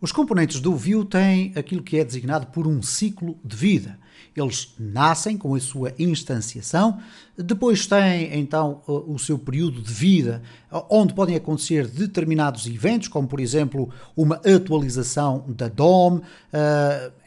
Os componentes do Vue têm aquilo que é designado por um ciclo de vida. Eles nascem com a sua instanciação, depois têm então o seu período de vida, onde podem acontecer determinados eventos, como por exemplo uma atualização da DOM,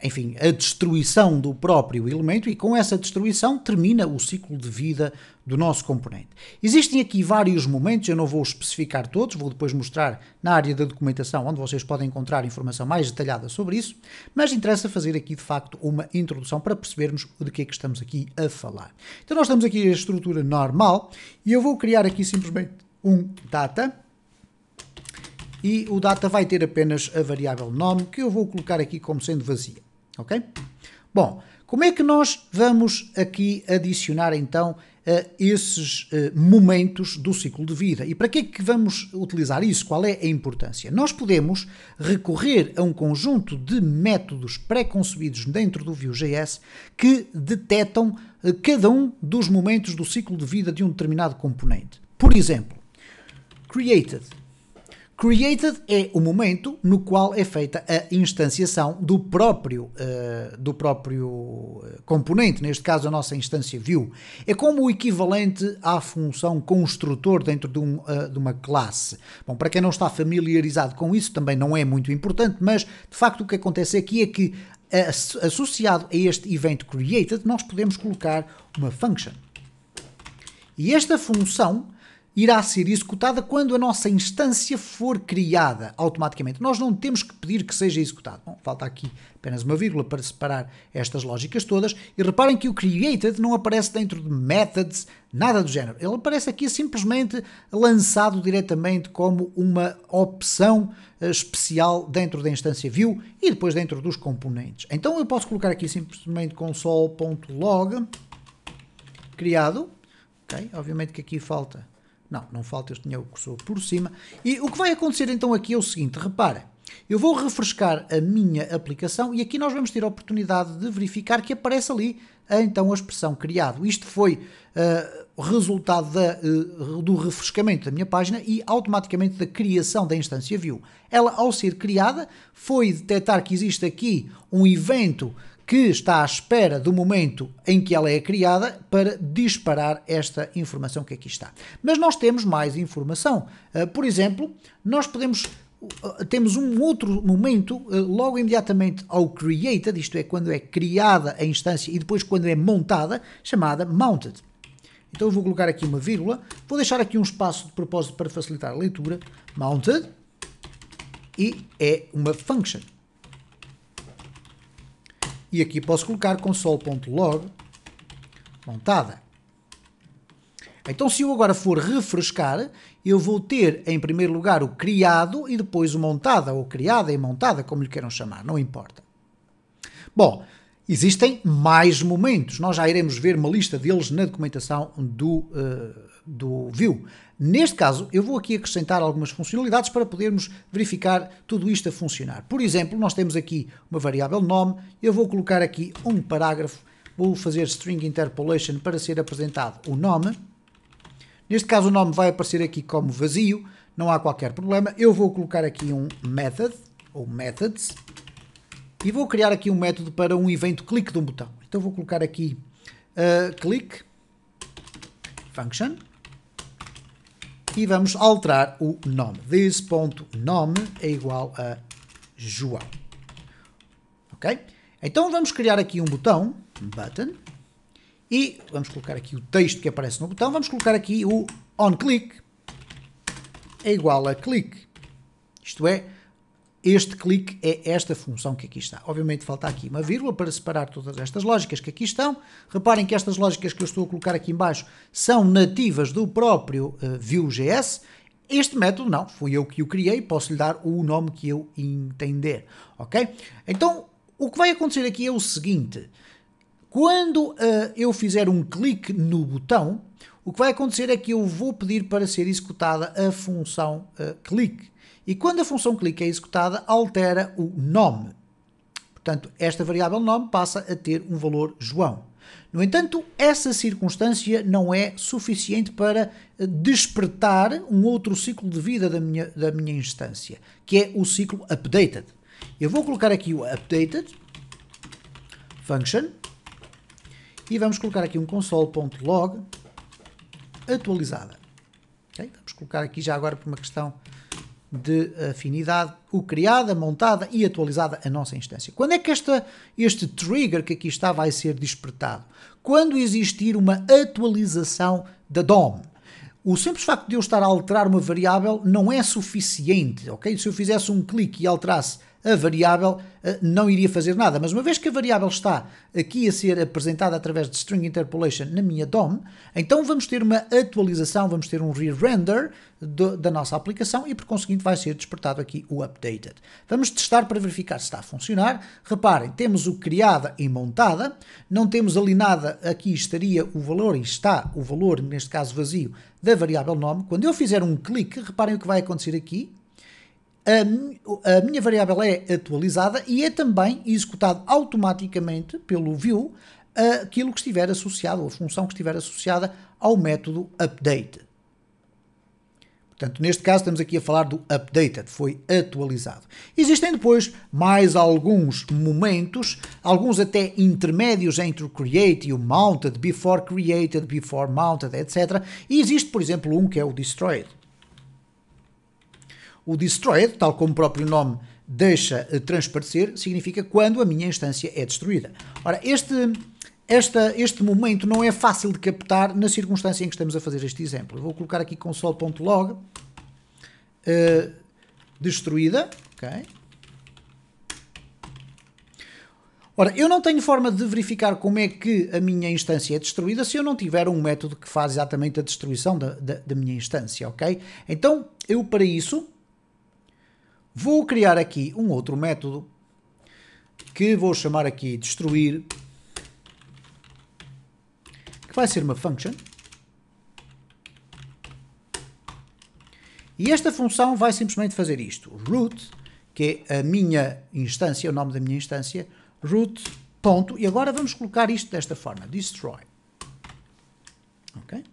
enfim, a destruição do próprio elemento, e com essa destruição termina o ciclo de vida do nosso componente. Existem aqui vários momentos, eu não vou especificar todos, vou depois mostrar na área da documentação, onde vocês podem encontrar informação mais detalhada sobre isso, mas interessa fazer aqui de facto uma introdução para percebermos de que é que estamos aqui a falar. Então nós estamos aqui a estrutura normal e eu vou criar aqui simplesmente um data e o data vai ter apenas a variável nome que eu vou colocar aqui como sendo vazia, ok? Bom, como é que nós vamos aqui adicionar então esses momentos do ciclo de vida? E para que é que vamos utilizar isso? Qual é a importância? Nós podemos recorrer a um conjunto de métodos pré-concebidos dentro do Vue.js que detectam cada um dos momentos do ciclo de vida de um determinado componente. Por exemplo, created. Created é o momento no qual é feita a instanciação do próprio componente, neste caso a nossa instância Vue. É como o equivalente à função construtor dentro de uma classe. Bom, para quem não está familiarizado com isso, também não é muito importante, mas de facto o que acontece aqui é que associado a este event created, nós podemos colocar uma function. E esta função irá ser executada quando a nossa instância for criada automaticamente. Nós não temos que pedir que seja executado. Bom, falta aqui apenas uma vírgula para separar estas lógicas todas. E reparem que o created não aparece dentro de methods, nada do género. Ele aparece aqui simplesmente lançado diretamente como uma opção especial dentro da instância Vue e depois dentro dos componentes. Então eu posso colocar aqui simplesmente console.log criado. Okay? Obviamente que aqui falta... Não falta, eu tinha o cursor por cima. E o que vai acontecer então aqui é o seguinte, repara, eu vou refrescar a minha aplicação e aqui nós vamos ter a oportunidade de verificar que aparece ali então a expressão criado. Isto foi o resultado do refrescamento da minha página e automaticamente da criação da instância Vue. Ela, ao ser criada, foi detectar que existe aqui um evento que está à espera do momento em que ela é criada para disparar esta informação que aqui está. Mas nós temos mais informação. Por exemplo, nós temos um outro momento logo imediatamente ao created, isto é, quando é criada a instância e depois quando é montada, chamada mounted. Então eu vou colocar aqui uma vírgula, vou deixar aqui um espaço de propósito para facilitar a leitura, mounted, e é uma function. E aqui posso colocar console.log montada. Então se eu agora for refrescar, eu vou ter em primeiro lugar o criado e depois o montada, ou criada e montada, como lhe queiram chamar, não importa. Bom, existem mais momentos, nós já iremos ver uma lista deles na documentação do Vue. Neste caso, eu vou aqui acrescentar algumas funcionalidades para podermos verificar tudo isto a funcionar. Por exemplo, nós temos aqui uma variável nome, eu vou colocar aqui um parágrafo, vou fazer string interpolation para ser apresentado o nome. Neste caso o nome vai aparecer aqui como vazio, não há qualquer problema. Eu vou colocar aqui um method, ou methods, e vou criar aqui um método para um evento clique de um botão. Então vou colocar aqui click function e vamos alterar o nome. This.nome é igual a João. Ok? Então vamos criar aqui um botão, button, e vamos colocar aqui o texto que aparece no botão. Vamos colocar aqui o onClick é igual a click. Isto é, este clique é esta função que aqui está. Obviamente falta aqui uma vírgula para separar todas estas lógicas que aqui estão. Reparem que estas lógicas que eu estou a colocar aqui em baixo são nativas do próprio Vue.js. Este método não, fui eu que o criei, posso lhe dar o nome que eu entender. Ok? Então, o que vai acontecer aqui é o seguinte. Quando eu fizer um clique no botão, o que vai acontecer é que eu vou pedir para ser executada a função click. E quando a função click é executada, altera o nome. Portanto, esta variável nome passa a ter um valor João. No entanto, essa circunstância não é suficiente para despertar um outro ciclo de vida da minha instância, que é o ciclo updated. Eu vou colocar aqui o updated function e vamos colocar aqui um console.log atualizada. Okay? Vamos colocar aqui já agora por uma questão de afinidade o criada, montada e atualizada a nossa instância. Quando é que este trigger que aqui está vai ser despertado? Quando existir uma atualização da DOM. O simples facto de eu estar a alterar uma variável não é suficiente, ok? Se eu fizesse um clique e alterasse a variável, não iria fazer nada. Mas uma vez que a variável está aqui a ser apresentada através de string interpolation na minha DOM, então vamos ter uma atualização, vamos ter um re-render da nossa aplicação e por conseguinte vai ser despertado aqui o updated. Vamos testar para verificar se está a funcionar. Reparem, temos o criada e montada, não temos ali nada, aqui estaria o valor e está o valor, neste caso vazio, da variável nome. Quando eu fizer um clique, reparem o que vai acontecer aqui. A minha variável é atualizada e é também executado automaticamente pelo view aquilo que estiver associado, ou a função que estiver associada ao método update. Portanto, neste caso estamos aqui a falar do updated, foi atualizado. Existem depois mais alguns momentos, alguns até intermédios entre o create e o mounted, before created, before mounted, etc. E existe, por exemplo, um que é o destroyed. O destroyed, tal como o próprio nome deixa transparecer, significa quando a minha instância é destruída. Ora, este momento não é fácil de captar na circunstância em que estamos a fazer este exemplo. Eu vou colocar aqui console.log destruída. Okay. Ora, eu não tenho forma de verificar como é que a minha instância é destruída se eu não tiver um método que faz exatamente a destruição da minha instância, ok? Então, eu para isso vou criar aqui um outro método que vou chamar aqui destruir, que vai ser uma function. E esta função vai simplesmente fazer isto. Root, que é a minha instância, o nome da minha instância, root, ponto, e agora vamos colocar isto desta forma, destroy. Ok?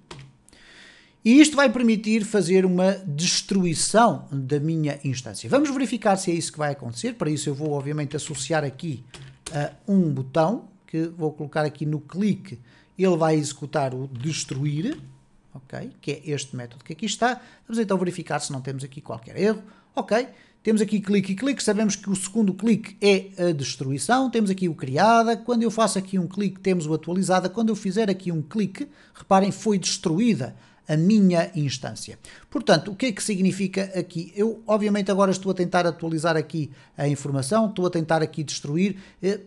E isto vai permitir fazer uma destruição da minha instância. Vamos verificar se é isso que vai acontecer. Para isso eu vou obviamente associar aqui um botão, que vou colocar aqui no clique, ele vai executar o destruir, ok? Que é este método que aqui está. Vamos então verificar se não temos aqui qualquer erro. Ok, temos aqui clique e clique, sabemos que o segundo clique é a destruição, temos aqui o criada, quando eu faço aqui um clique temos o atualizada, quando eu fizer aqui um clique, reparem, foi destruída a minha instância. Portanto, o que é que significa aqui? Eu, obviamente, agora estou a tentar atualizar aqui a informação, estou a tentar aqui destruir.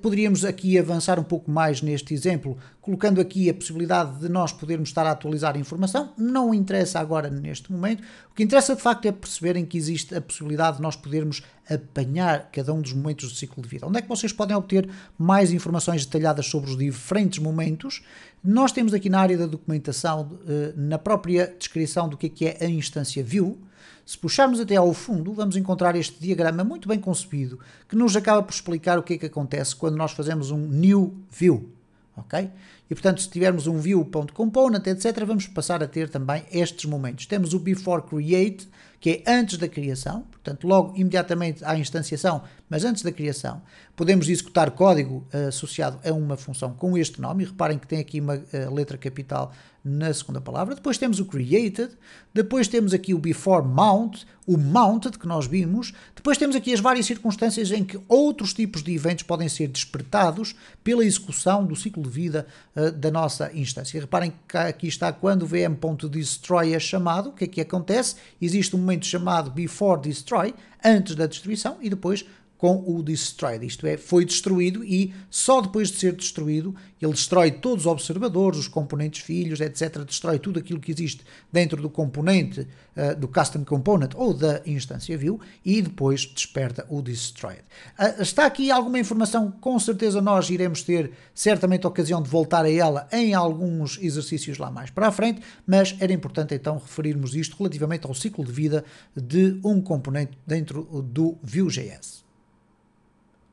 Poderíamos aqui avançar um pouco mais neste exemplo, colocando aqui a possibilidade de nós podermos estar a atualizar a informação. Não interessa agora neste momento. O que interessa, de facto, é perceberem que existe a possibilidade de nós podermos apanhar cada um dos momentos do ciclo de vida. Onde é que vocês podem obter mais informações detalhadas sobre os diferentes momentos? Nós temos aqui na área da documentação, na própria descrição do que é a instância view. Se puxarmos até ao fundo, vamos encontrar este diagrama muito bem concebido, que nos acaba por explicar o que é que acontece quando nós fazemos um new view. Ok? E portanto, se tivermos um view.component, etc., vamos passar a ter também estes momentos. Temos o before create, que é antes da criação, portanto, logo imediatamente à instanciação, mas antes da criação. Podemos executar código associado a uma função com este nome, e reparem que tem aqui uma letra capital na segunda palavra. Depois temos o created, depois temos aqui o before mount, o mounted que nós vimos, depois temos aqui as várias circunstâncias em que outros tipos de eventos podem ser despertados pela execução do ciclo de vida da nossa instância. E reparem que aqui está quando o vm.destroy é chamado, o que é que acontece? Existe um momento chamado before destroy, antes da destruição, e depois com o destroyed, isto é, foi destruído e só depois de ser destruído, ele destrói todos os observadores, os componentes filhos, etc., destrói tudo aquilo que existe dentro do componente, do custom component ou da instância view e depois desperta o destroyed. Está aqui alguma informação, com certeza nós iremos ter certamente a ocasião de voltar a ela em alguns exercícios lá mais para a frente, mas era importante então referirmos isto relativamente ao ciclo de vida de um componente dentro do Vue.js.